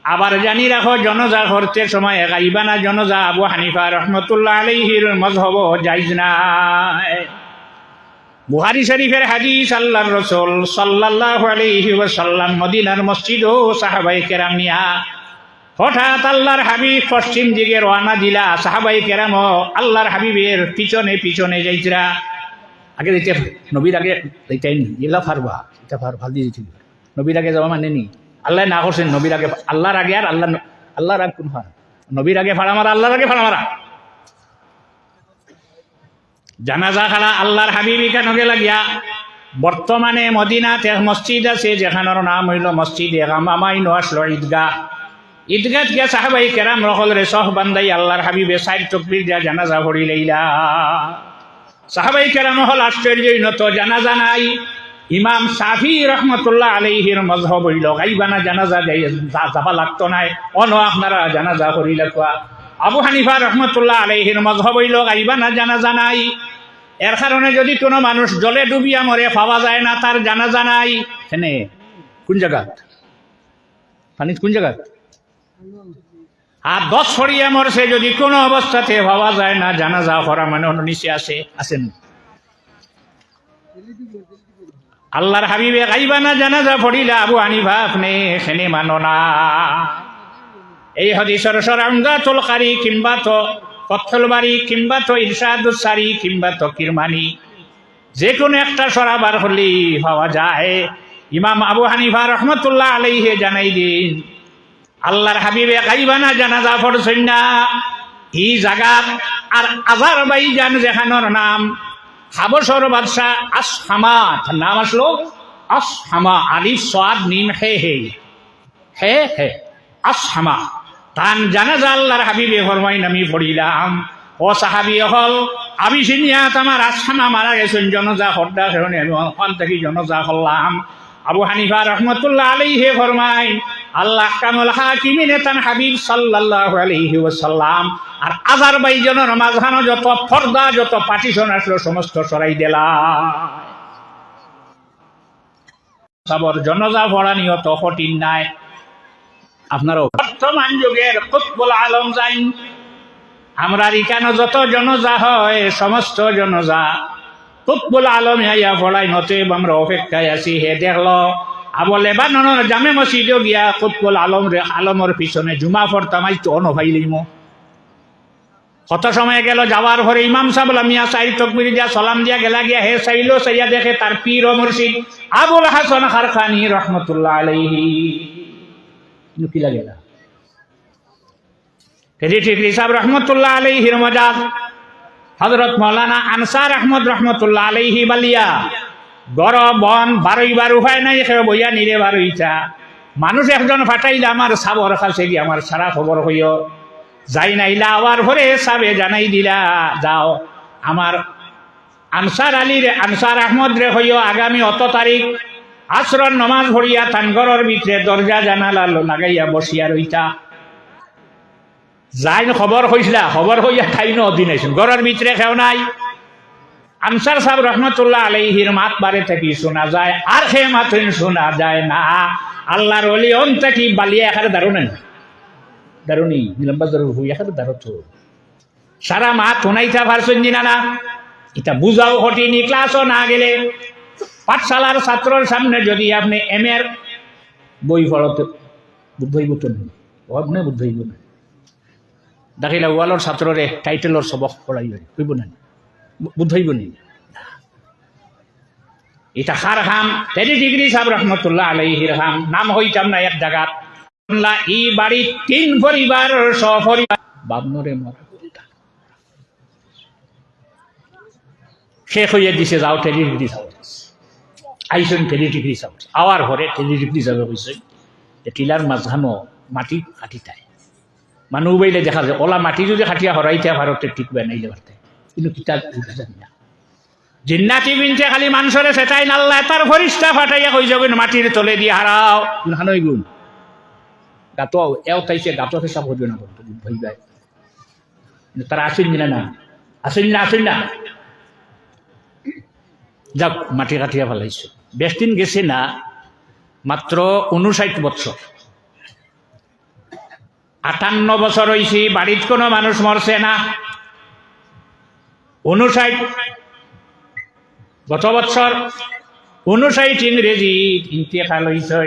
আবার জানি রাখো, জনজা করতে সময় গাইবা না জনজা আবু হানিফা রহমতুল্লাহ আলাইহির মযহব জায়েজ নাই। বুখারী শরীফের হাদিস, আল্লাহর রাসূল সাল্লাল্লাহু আলাইহি ওয়াসাল্লাম মদিনার মসজিদ ও সাহাবায়ে কেরাম নিয়া হঠাৎ আল্লাহর হাবিব পশ্চিম দিকে রওনা দিলা। সাহাবায়ে কেরাম আল্লাহর হাবিবের পিছনে পিছনে যাইতরা। আগে যাইতে নবীর আগে যাইতেই নি, এলা ফারবা এটা ভাল দিয়ে দিয়েছিল। নবীর আগে যাওয়া মানে নি, আল্লাহ না করছেন নবীর আগে, আল্লাহর আগে। আর আল্লাহর আগে কোন ফার? নবীর আগে ফাড়া মারা, আল্লাহর আগে ফাড়া মারা। জানাজা খাড়া আল্লাহর হাবিব এখানে লাগিয়া। বর্তমানে মদিনাতে এক মসজিদ আছে যেখানের নাম হইল মসজিদ গামামাইন আসলো ঈদগাহ। ঈদগাহ গিয়া সাহাবাই কেরাম রহলরে সহ বান্দাই আল্লাহর হাবিবে সাইড তকবীর দিয়া জানাজা পড়ি লইলা। সাহাবাই কেরাম হল আশ্চর্যনত, জানাজা নাই। ইমাম শাফি রহমতুল্লাহ আলাইহির মযহব হইল গাইবানা জানাজা যাবা লাগতো নাই, অন আপনারা জানাজা করিলা কোয়া। আবু হানিফা রহমতুল্লাহ আলাইহির মযহব হইল গাইবানা জানাজা নাই। এর কারণে যদি কোনো মানুষ জলে ডুবিয়া মরে পাওয়া যায় না, তার জানাজা নাই। এখানে কোন জায়গা পানি, কোন জায়গা? আর 10 ছড়িয়া মরছে, যদি কোনো অবস্থাতে পাওয়া যায় না, জানাজা করা মানে নিচে আসেন। আল্লাহর হাবিবে গাইবানা জানাজা পড়িলা, আবু হানিফা আপনি এখানে মানো না। এই হাদিসের সরাঙ্গাতুল কারি কিংবা তো ফথুল বারী কিংবা তো ইরশাদুস সারি কিংবা তো কিরমানি, যে কোনো একটা সরাবার হলেই পাওয়া যায়। ইমাম আবু হানিফা রহমতুল্লাহ আলাইহি জানাই দিন, আল্লাহর হাবিবে গাইবানা জানাজা পড়ছেন না এই জায়গা। আর আজারবাইজান যেখানোর নাম হাবশর বাদশাহ আসহামা, নাম আসলো আসহামা, আলিফ সাদ মিম হে হে হে হে আসহামা। তান জানাজা আল্লাহর হাবিবে ফরমাইন আমি পড়িলাম। ও সাহাবী হল আবিসিনিয়াত আমার আসহামা মারা গেছেন, জনজা হড্ডা সেখানে আমি ওখান থেকে জনজা করলাম। আবু হানিফা রহমতুল্লাহ আলাইহি ফরমাইন, আল্লাহ কামুল হাকিমিনে তান হাবিব সাল্লাল্লাহু আলাইহি ওয়াসাল্লাম আর আজারবাইজানের মাঝখানে যত পর্দা যত পার্টিশন আসলো সমস্ত সরাই দিলা। সবর জনজা পড়া নিয়ত কঠিন নাই। আপনারাও বর্তমান যুগের কুতবুল আলম যাইন, আমরা এখানে যত জনজা হয় সমস্ত জনজা কুতবুল আলম ইয়া পড়াই নতে আমরা অপেক্ষায় আছি। হে দেখলো আবু লেবাননের জামে মসজিদে গিয়া কুতবুল আলমের পিছনে জুমা পড়তাম, আই তো নভাইলিম। কত সময় গেল, যাওয়ার পরে ইমাম সাহেব মিয়া সাইড তকবীর দিয়া সালাম দিয়া গেলা গিয়া হে চাইলো, চাইয়া দেখে তার পীর ও মুর্শিদ আবুল হাসান খারকানি রহমতুল্লাহ আলাইহি। কি লাগে না ঠিকরি সাহেব রহমতুল্লাহ আলাইহির মজাদ হযরত মাওলানা আনসার আহমদ রহমতুল্লাহ আলাইহি বালিয়া গড় বন বারইবার উপায় নাই, সে বইয়া নিরে বারইটা মানুষ একজন ফাটাইলে আমার সাবর কাছে গিয়ে আমার সারা খবর হইও যাই নাইলা। আওয়ার পরে সাবে জানাই দিলা, যাও আমার আনসার আনসার আহমদ রে হইও আগামী অত তারিখ আসরর নমাজ ভরিয়া তানগরের ভিতরে দরজা জানালা লাগাইয়া বসিয়া রইতা। যাই খবর হইসলা, খবর হইয়া খাই ন দিন আইসুন, ঘরের ভিতরে খেও নাই। আনসার সাহেব রহমতুল্লাহ আলাইহির মাত বারে থেকে শোনা যায়, আর সে মাতইন শোনা যায় না। আল্লাহর ওলি অন থেকে বালিয়া এখানে দারুণেন দারুণী লম্বা দারুণ হুই এখানে দারু তো সারা মাত শোনাইতা পারছেন না? এটা বুঝাও হটিনি। ক্লাসও না গেলে পাঠশালার ছাত্রর সামনে যদি আপনি এম এর বই পড়তে বুদ্ধ হইব তো আপনি বুদ্ধ হইব না, দেখিলা ওয়ালর ছাত্ররে টাইটেলর সবক পড়াই হইব না, বুদ্ধ হইব নি? এটা খার খাম 30 ডিগ্রি সাহেব রহমতুল্লাহ আলাইহির খাম। নাম হইতাম না এক জায়গাত এই বাড়ি 3 পরিবার সপরিবার বাবনরে মরা শেষ হইয়া দিছে, যাও 30 ডিগ্রি সাউথ আইসন 30 ডিগ্রি সাউথ আওয়ার ঘরে 30 ডিগ্রি যাবে হয়েছে। টিলার মাঝখানো মাটি কাটিতায় মানুষ বাইলে দেখা যায় ওলা মাটি যদি খাটিয়া হরাইতে ভারতে টিকবে নাইলে পারতে, কিন্তু কিতাব জানি না। জিন্নাতি বিনতে খালি মানুষরে সেটাই নাল্লা তার ফরিস্তা ফাটাইয়া কই যাবেন মাটির তলে দিয়ে হারাও হানই গুণ গাতো এও তাইছে গাতো হিসাব হইবে না বলতো ভই যায়। কিন্তু তারা আসেন না আসেন না যাক মাটি কাটিয়া ফেলাইছে। বেশ দিন গেছে না, মাত্র 59 বছর 58 বছর হয়েছে, বাড়ির কোনো মানুষ মরছে না। 59 গত বছর 59 ইংরেজি ইন্তেকাল হয়েছে,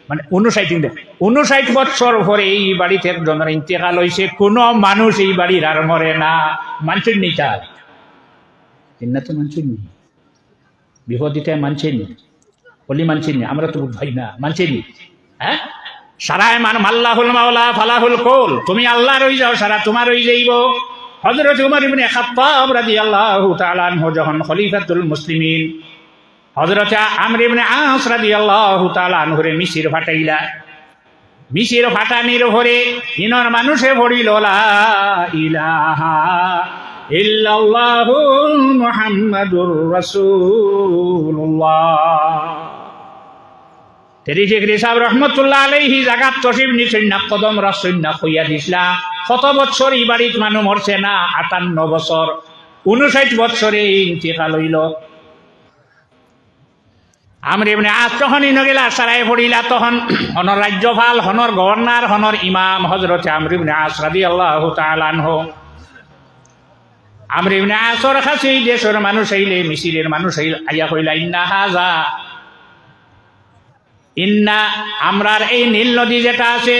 মানে 59 বছর পরে এই বাড়িতে একজনের ইন্তেকাল হয়েছে। কোনো মানুষ এই বাড়ির আর মরে না। মানুষের নেই তার চিন্নাতে মানুষের নেই, বিপদিতে মানছে নি, বলি মানছে নি, আমরা তো ভাই না মানছে নি। হ্যাঁ সারায় মান মাল্লাহুল মাওলা ফালাহুল কুল, তুমি আল্লাহ রই যাও সারা তোমার রই যাইব। হযরত উমর ইবনে খাত্তাব রাদিয়াল্লাহু তাআলা আনহু যখন খলিফাতুল মুসলিমিন হযরত আমর ইবনে আস রাদিয়াল্লাহু তাআলা আনহুরে মিশির ফাটাইলা, মিশির ফাটানির ভরে ইনর মানুষে ভরিল লা ইলাহা ইল্লাল্লাহু মুহাম্মাদুর রাসূলুল্লাহ। 30 ডিগ্রি সাহেব রহমতুল্লাহ আলাইহি জাগাত তসিব নিসন্না কদম রাসন্না হইয়া দিছলা। কত বছর এই বাড়িত মানুষ মরছে না? 58 বছর। 59 বছরে ইন্তেকাল হইল। আমর ইবনে আস তখন ইনগেলা সারায় পড়িলা, তখন হনর রাজ্যপাল, হনর গভর্নর, হনর ইমাম হযরত আমর ইবনে আস রাদিয়াল্লাহু তাআলা আনহু। আমর ইবনে আসর কাছে দেশের মানুষ আইলে, মিশরের মানুষ আইয়া কইলা ইন্না আমরার এই নীল নদী যেটা আছে,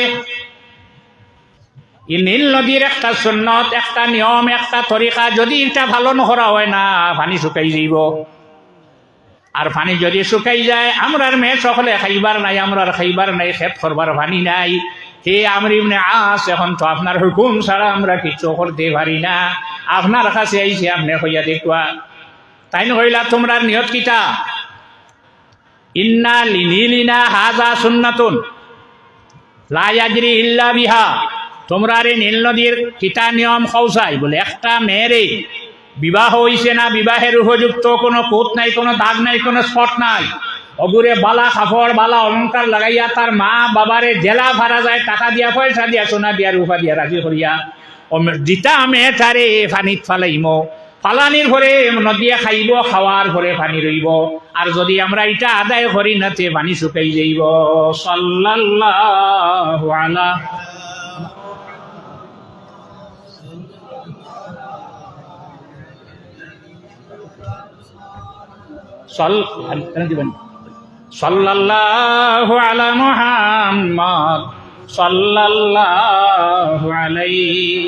এই নীল নদীর একটা সুন্নত, একটা নিয়ম, একটা তরিকা যদি এটা ভালো নকরা হয় না পানি শুকাই যাইব। আর পানি যদি শুকাই যায় আমরার মেয়ে সকলে খাইবার নাই, আমরার খাইবার নাই, খেত করবার পানি নাই। হে আমর ইবনে আস, এখন তো আপনার হুকুম ছাড়া আমরা কিছু করতে পারি না, আপনার কাছে আইছি আপনি হইয়া দেখবা। তাই কইলা তোমরা নিয়ত কিতা? ইন্না লিনিলিনা হাজা সুন্নাতুন লা ইয়াজরি ইল্লা বিহা। তোমরা রে নীল নদীর কিতা নিয়ম খৌসাই বলে একটা মেয়েরে বিবাহ হইছে না, বিবাহের উপযুক্ত কোনো কোট নাই, কোনো দাগ নাই, কোনো স্পট নাই, অগুরে বালা কাপড় বালা অলঙ্কার লাগাইয়া তার মা বাবারে জেলা ভাড়া যায়, টাকা দিয়া পয়সা দিয়া সোনা দিয়া রূপা দিয়া রাজি করিয়া জিতা মেয়ে তারে পানিত ফালাইমো, ফালানির ভরে নদিয়া খাইব, খাওয়ার ভরে পানি রইব। আর যদি আমরা এটা আদায় করি নাতে পানি শুকাই যাইব। সাল্লাল্লাহু আলা সাল্লাল্লাহু আলা মুহাম্মদ সাল্লাল্লাহু আলাইহি।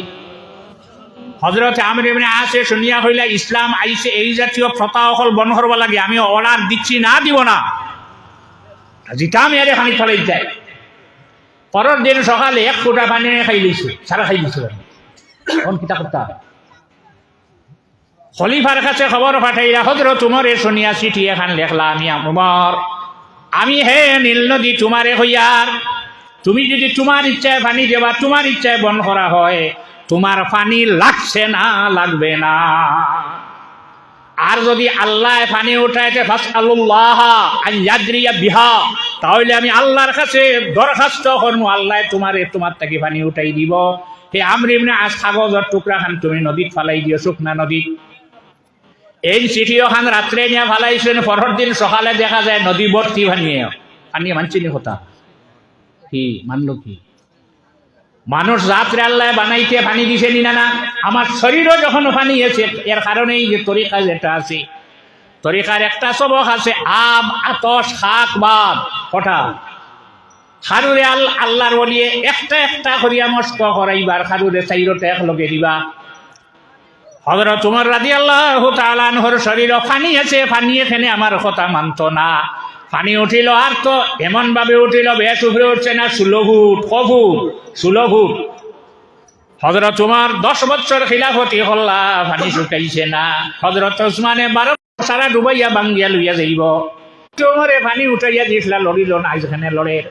হযরত আমর ইবনে আসে শুনিয়া হইলা ইসলাম আইছে, এই জাতীয় প্রথা অকল বন্ধ করবা লাগে, আমি অর্ডার দিচ্ছি না, দিব না, যেটা আমি আরে পানি ফেলাই যায়। পরের দিন সকালে 1 ফুটা পানি খাই লইছে, সারা খাই লইছে। কোন কিতা করতা? খলিফার কাছে খবর পাঠাইলা, হযরত উমরে শুনিয়া চিঠি এখান লেখলা, আমি উমর, আমি হে নীল নদী তোমারে হইয়ার, তুমি যদি তোমার ইচ্ছায় পানি দেবা, তোমার ইচ্ছায় বন্ধ করা হয়, তোমার পানি লাগছে না, লাগবে না। আর যদি আল্লাহ পানি উঠাইতে ফাসআলুল্লাহ আন ইয়াজরিয়া বিহা, তাহলে আমি আল্লাহর কাছে দরখাস্ত করব, আল্লাহ তোমার থেকে পানি উঠাই দিব। হে আমর ইবনে আস, কাগজের টুকরা খান তুমি নদীত ফালাই দিও, শুকনা নদী। এই চিঠি ওখান রাত্রে নিয়ে ফালাইছেন, পরের দিন সকালে দেখা যায় নদী ভর্তি পানিয়ে। পানি মানছিনি কথা কি মানলো কি? মানুষ রাত্রে আল্লাহ বানাইতে পানি দিছে নি না? আমার শরীরও যখন পানি আছে, এর কারণেই যে তরিকা যেটা আছে, তরিকার একটা সবক আছে, আব আতস খাক বাদ কটা খারুরে আল্লাহর বলিয়ে একটা একটা করিয়া মস্ক করাইবার, খারুরে চাইরতে এক লগে দিবা। হযরত উমর রাদিয়াল্লাহু তাআলা আনহুর শরীর পানি আছে, পানি এখানে আমার কথা মানত না। পানি উঠিল আর তো এমন ভাবে উঠিল, বেশ উপরে উঠছে না 16 ফুট, ক ফুট 16 ফুট। হযরত উমর 10 বছর খিলাফতি হল্লা, পানি শুকাইছে না। হযরত উসমানে 12 সারা ডুবাইয়া বাঙ্গিয়া লইয়া যাইব, উমরে পানি উঠাইয়া দিয়েছিল, লড়িল না এখানে লড়ের।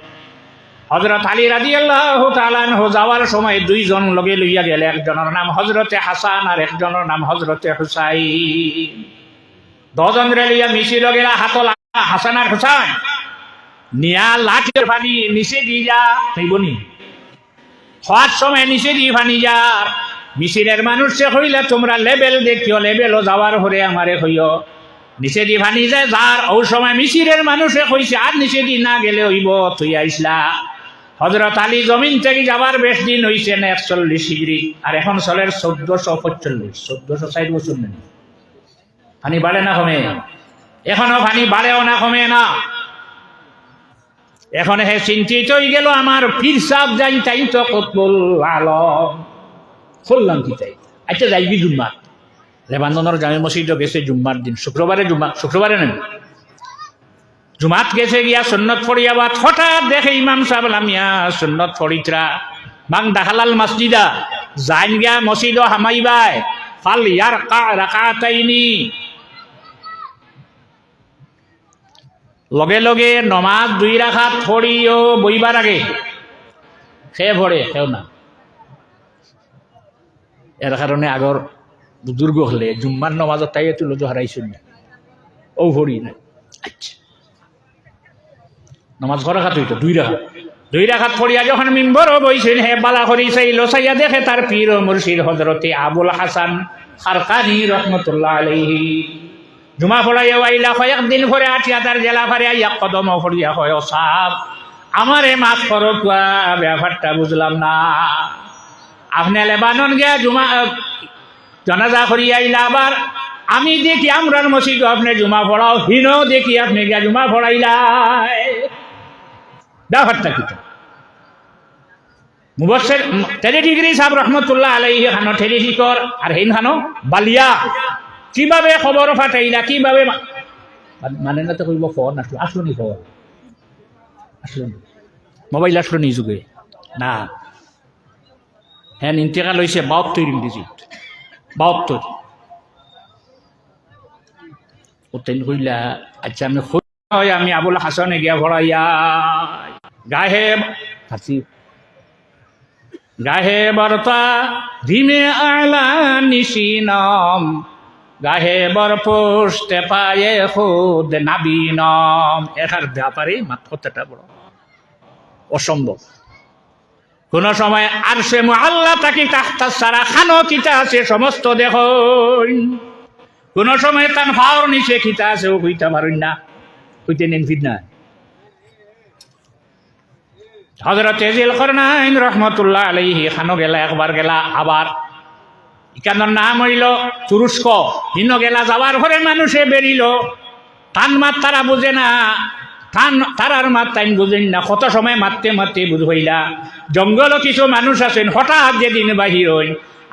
হযরত আলী রাদিয়াল্লাহু তাআলা আনহু যাওয়ার সময় দুইজন লগে লইয়া গেলে, একজনের নাম হযরতে হাসান আর একজনের নাম হযরতে হুসাইন। দুজন রে লইয়া মিছিল গেলা, হাতল হাসান আর হুসাইন নিয়া লাঠির পানি নিচে দিয়া তাইবনি হওয়ার সময় নিচে দিয়ে পানি যার মিছিলের মানুষে হইলে তোমরা লেবেল দেখিও, লেবেলও যাওয়ার হরে আমারে হইও। নিচে দিয়ে পানি যায় যার, ওই সময় মিছিলের মানুষে কইছে আর নিচে দিয়ে না গেলে হইব, তুই আইসলা। হযরত আলী জমিন থেকে যাবার বেশ দিন হইছে না 41 হিজরি, আর এখন চলের 1445, 1460 বছর নেই। পানি বাড়ে না কমে? এখনো পানি বাড়েও না কমে না। এখন হে চিন্তিত হয়ে গেল, আমার পীর সাহেব যাই তাই তো কতবুল আলম করলাম কি তাই। আচ্ছা যাইবি জুম্মার, লেবাননের জামে মসজিদ গেছে জুম্মার দিন, শুক্রবারে নেন জুমাত গেছে, গিয়া সুন্নত পড়িয়া বা হঠাৎ দেখে ইমাম সাহেব লামিয়া সুন্নত পড়িতরা বাং দাখালাল মসজিদা যাইন গিয়া মসজিদ হামাইবাই ফাল ইয়ার রাকাতাইনি, লগে লগে নমাজ 2 রাকাত পড়িও বইবার আগে সে পড়ে কেউ না। এর কারণে আগর বুজুর্গ হলে জুম্মার নমাজত তাই তুলো হারাইছিল না, ও ভরি না। আচ্ছা নমাজ ক রাকাত হইতো? 2 রাকাত পড়িয়া যখন মিম্বরও বইছেন, হে বালা করি চাইল, চাইয়া দেখে তার পীর ও মুর্শিদ হযরতে আবুল হাসান খারকানি রাহমাতুল্লাহ আলাইহি জুমা পড়াইয়া আইলা। কয়েকদিন পরে আটিয়া তার জেলা ফারে আইয়া কদম পড়িয়া হয়, ও সাহেব আমারে মাফ করো, ব্যাপারটা বুঝলাম না। আপনি লেবানন গিয়া জানাজা করিয়া আইলা, আবার আমি দেখি আমরার মসজিদ আপনি জুমা পড়াও, হিনো দেখি আপনি গিয়া জুমা পড়াইলাই, ব্যাপারটা কি? মুবশির টেলিডিগ্রি সাহেব রহমতুল্লাহ আলাইহি খানো টেলিডিকর আর হিন খানো বালিয়া, কিভাবে খবর ফাটাইলা, কিভাবে মানে না তো কইব ফোন আসলো নি, খবর আসলো নি, মোবাইল আসলো নি যুগে না। হ্যাঁ ইন্তেকাল হয়েছে 72 ইংরেজিত, 72 ওতেন কইলা। আচ্ছা আমি আবুল হাসানে গিয়া ভরাইয়া গাহে বরতা ধিমে আলা নিশিনম, গাহে বর পোস্তে পায়ে খুদ নাবিনম। এটার ব্যাপারে মাত্রটা বড় অসম্ভব। কোন সময় আর সে আল্লাহ তাকে তাহতা সারা খানো কিতা আছে সমস্ত দেখো, কোন সময় তার ভাওর নিচে কিতা আছে ও কইতে পারেন না, কইতে নেন ফিরনা। হযরত যুলকারনাইন রাহমাতুল্লাহ আলাইহি খানো গেলা, একবার গেলা, আবার ইকানোর নাম হইল তুরস্ক, হিন গেলা, যাওয়ার পরে মানুষে বেরিল, তান মাত তারা বুঝে না, তারার মাত তাইন বুঝেন না, কত সময় মারতে মারতে বুঝ হইলা। জঙ্গলও কিছু মানুষ আছেন, হঠাৎ যেদিন বাহির হইন,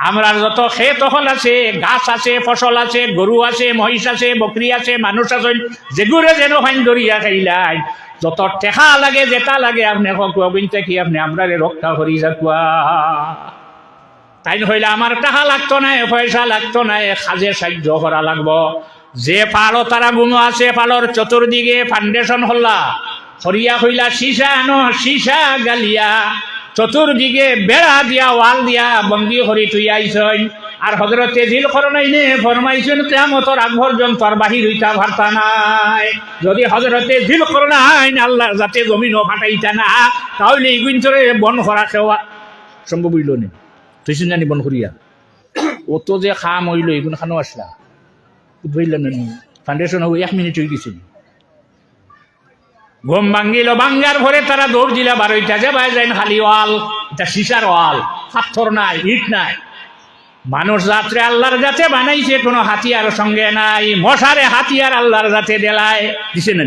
আমরা যত ক্ষেত হল আছে, গাছ আছে, ফসল আছে, গরু আছে, মহিষ আছে, বকরি আছে, মানুষ আছেন, যেগুলো যেন ফাইন ধরিয়া খাইলাই, যত টেকা লাগে যেটা লাগে আপনি কবিনতে কি আপনি আমরা রক্ষা করি যাকুয়া। তাই হইলে আমার টাকা লাগতো না, পয়সা লাগতো না, কাজে সাহায্য করা লাগবো। যে পালো তারা গুমো আছে, পালোর চতুর্দিকে ফাউন্ডেশন হল্লা হরিয়া হইলা, সীসা আনো, সীসা গালিয়া চতুর্দিকে বেড়া দিয়া ওয়াল দিয়া বন্দি হরি তুই আইসন। আর হযরতে যুলকারনাইনে ফরমাইছেন, কিয়ামতের আগ পর্যন্ত আর বাহির হইতা পারতা নাই। যদি হযরতে যুলকারনাইন আল্লাহ যাতে জমিনও ফাটাইতা না, তাহলে এই গুঞ্চরে বন করা খেওয়া সম্ভব হইল না। তুই জানি বন করিয়া অত যে খাম হইল, এগুলো খানো আসলা বুঝলেন না ফাউন্ডেশন 1 মিনিট হয়ে গেছে ঘুম ভাঙ্গিল ভাঙ্গার পরে তারা দৌড় দিলা বারোইটা যে ভাই যাইন খালি ওয়াল এটা সিসার ওয়াল পাথর নাই ইট নাই মানুষ যাত্রে আল্লাহর যাতে বানাইছে কোনো হাতিয়ার সঙ্গে নাই মশারে হাতিয়ার আল্লাহর যাতে দেলায় দিছে না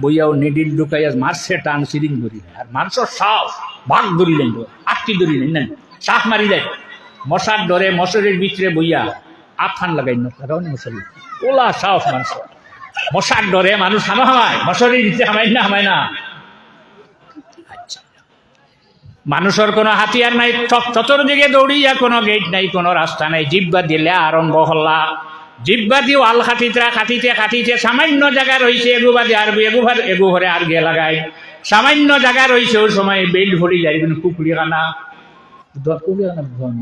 বইয়াও নেডিল ঢুকাইয়া মারছে টান সিরিং ধরি আর মানুষের সাপ ভাগ ধরিলেন আটটি ধরিলেন না সাপ মারি যায় মশার ডরে মশারের ভিতরে বইয়া আফান লাগাই না মশারি ওলা সাপ মানুষ মশার ডরে মানুষ হামায় মশারির ভিতরে হামায় না আচ্ছা মানুষের কোনো হাতিয়ার নাই চতুর্দিকে দৌড়িয়া কোনো গেট নাই কোনো রাস্তা নাই জিব্বা দিলে আরম্ভ হল্লা জিব্বা দিয়ে ওয়াল খাটিতে সামান্য জায়গা রয়েছে এগুবাদে আর এগুভরে আর গে লাগায় সামান্য জায়গা রয়েছে ওই সময় বেল্ট ভরি যায় কুকুরি কানা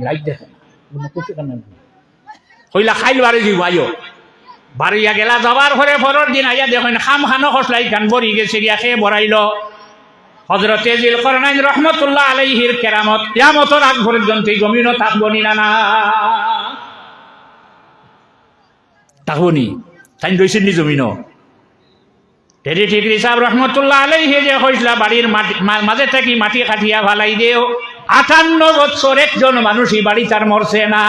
রাইট দেখেন হইলা খাইল বাড়ি দিব আইও বাড়িয়া গেলা যাবার ঘরে পরের দিন আইয়া দেখেন খাম খানো খসলাই কান বরি গেছে গিয়া খেয়ে বড়াইল হযরতে যিলকরনাইন রহমতুল্লাহ আলাইহির কেরামত কিয়ামতের আগ পর্যন্ত জমিনও থাকবনি না থাকবনি তাই রয়েছেন নি জমিনও টেরি ঠিকরি সাহেব রহমতুল্লাহ আলাইহি যে হইসলা বাড়ির মাঝে থাকি মাটি কাটিয়া ভালাই দেও 58 বছর একজন মানুষই বাড়ি তার মরছে না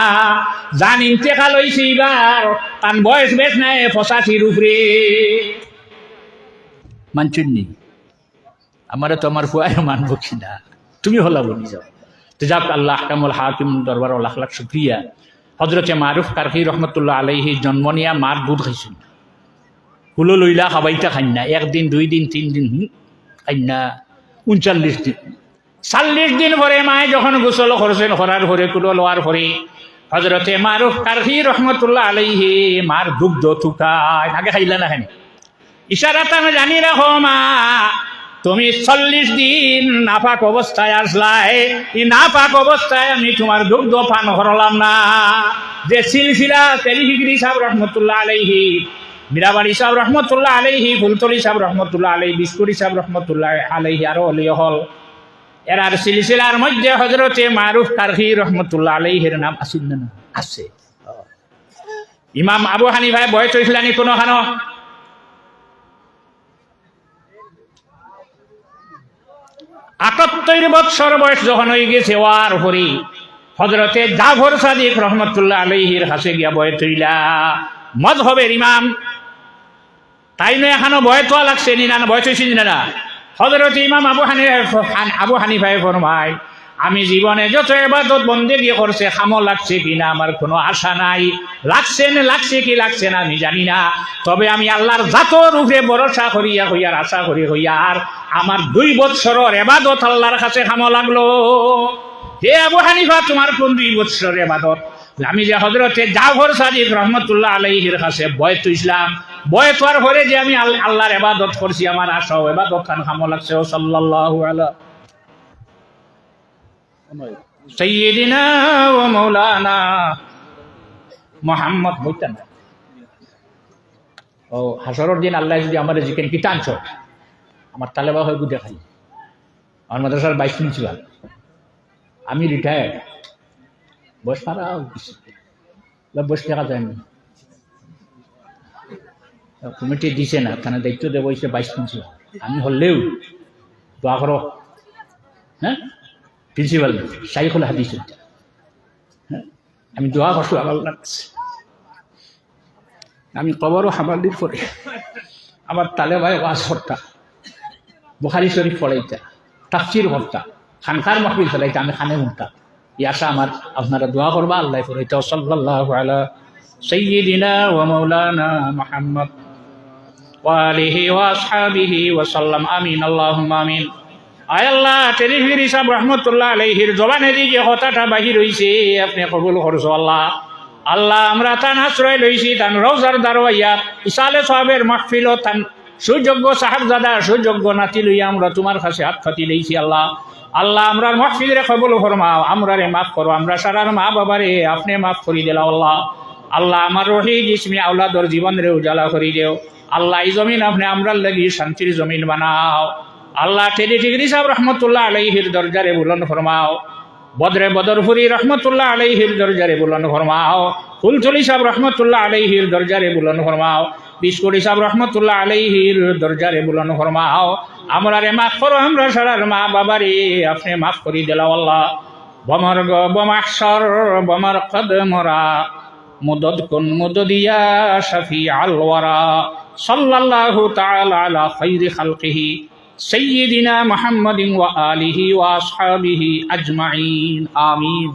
জান ইন্তেকাল হইছে এবার তার বয়স বেশ নাই 85 উপরে মানছেননি আমারে তো আমার ফুয়ায় মানব কিনা তুমি হলা বলি যাও তো যাক আল্লাহ আহকামুল হাকিম দরবার লাখ লাখ শুকরিয়া হযরতে মারুফ কারখি রহমতুল্লাহ আলাইহি জন্ম নিয়া মার দুধ খাইছেন হুলো লইলা খাবাইটা খাই না 1 দিন 2 দিন 3 দিন খাই না 39 দিন 40 দিন পরে মায়ে যখন গোসল করছেন করার পরে কুলো লওয়ার পরে হযরতে মারুফ কারখি রহমতুল্লাহ আলাইহি মার দুগ্ধ থুকায় আগে খাইলা না খানি ইশারাতে আমি জানি রাখো মা তুমি 40 দিন নাপাক অবস্থায় আসলাই এই নাপাক অবস্থায় আমি তোমার দুগ্ধ পান করলাম না যে সিলসিলা তেরিহিগিরি সাহেব রহমতুল্লাহ আলাইহি মীরাবাড়ি সাহেব রহমতুল্লাহ আলাইহি ফুলতলি সাহেব রহমতুল্লাহ আলাইহি বিস্কুরি সাহেব রহমতুল্লাহ আলাইহি আরো অলি হল এরার সিলসিলার মধ্যে হযরতে মারুফ কারখি রহমতুল্লাহ আলাইহির নাম আছে না আছে ইমাম আবু হানিফা বয়স হইছিলানি কোনো খানো 78 বছর বয়স যখন হয়ে গেছে ওয়ার হরি হযরতে জাফর সাদিক রহমতুল্লাহ আলাইহির কাছে গিয়া বয়স হইলা মযহবের ইমাম তাই নয় এখনো বয়স তো লাগছে নি না বয়স হয়েছে না হযরতে ইমাম আবু হানিফায় ফরমায় আমি জীবনে যত ইবাদত বন্দেগি করছে খামো লাগছে কিনা আমার কোনো আশা নাই লাগছে কি লাগছে না আমি জানি না তবে আমি আল্লাহর জাতর উপরে ভরসা করিয়া হইয়ার আশা করি হইয়ার আমার 2 বছরের ইবাদত আল্লাহর কাছে খামো লাগলো হে আবু হানিফা তোমার কোন 2 বছরের ইবাদত আমি যে হযরতে জাফর সাদিক রহমতুল্লাহ আলাইহির কাছে বয়স ইসলাম বয়স হওয়ার পরে যে আমি আল্লাহর ইবাদত করছি আমার আশা ইবাদত খান খামো লাগছে সাল্লাল্লাহু আলাইহি সাইয়্যিদিনা ওয়া মাওলানা মুহাম্মদ বইতেন ও হাসরের দিন আল্লাহ যদি আমার জিকেন কি টানছ আমার তালেবা হয়ে গুদে খাই আমার মাদ্রাসার 22 প্রিন্সিপাল আমি রিটায়ার্ড বয়স পারা বয়স দেখা যায় না কমিটি দিছে না তারা দায়িত্ব দেবো 22 প্রিন্সিপাল আমি হলেও দোয়া করো হ্যাঁ প্রিন্সিপাল শাইখুল হাদিস হ্যাঁ আমি দোয়া করছি আমার লাগছে আমি কবরও হামালির পরে আমার তালে ভাই ওয়াজ করতা বুখারী শরীফ পড়াইতা তাফসীর করতা খানকার মাহফিল চালাইতা আমি খানে শুনতাম এই আশা আমার আপনারা দোয়া করবা আল্লাহ পড়াইতা সাল্লাল্লাহু আলা সাইয়্যিদিনা ওয়া মাওলানা মুহাম্মদ ওয়া আলিহি ওয়া আসহাবিহি ওয়া সাল্লাম আমিন আল্লাহুম্মা আমিন আয় আল্লাহ টেরিহিরি সাহেব রহমতুল্লাহ আলাইহির জবানেরই যে কথাটা বাহির হইছে আপনি কবুল করছো আল্লাহ আল্লাহ আমরা তান আশ্রয় লইছি তান রওজার দারওয়াইয়া ইসালে সাহেবের মাহফিল তান সুযোগ্য সাহেবজাদা সুযোগ্য নাতি লইয়া আমরা তোমার কাছে হাত পাতি লইছি আল্লাহ আল্লাহ আমরার মাহফিলরে কবুল ফরমাও আমরারে মাফ করো আমরা সারার মা বাবারে আপনি মাফ করি দিলাও আল্লাহ আল্লাহ আমার রহি জিসমি আওলাদর জীবনরে উজালা করি দেও আল্লাহ এই জমিন আপনি আমরার লাগি শান্তির জমিন বানাও আল্লাহ টেরি ঠিকরি সাহেব রহমতুল্লাহ আলাইহির দরজারে বুলন্দ ফরমাও বদরে বদরপুরি রহমতুল্লাহ আলাইহির দরজারে বুলন্দ ফরমাও, ফুলতলি সাহেব রহমতুল্লাহ আলাইহির দরজারে বুলন্দ ফরমাও, বিস্কুটি সাহেব রহমতুল্লাহ আলাইহির দরজারে বুলন্দ ফরমাও। আমরা রে মাফ করো, আমরা সারার মা বাবারে আপনি মাফ করি দিলাও আল্লাহ। বমর্গ বমাশর বমর কদমরা মুদদ কুন মুদদিয়া শফি আল ওয়ারা সাল্লাল্লাহু তাআলা আলা খায়রি খালকিহি সাইয়্যিদিনা মুহাম্মাদিন ওয়া আলিহি ওয়া আসহাবিহি আজমাইন আমিন।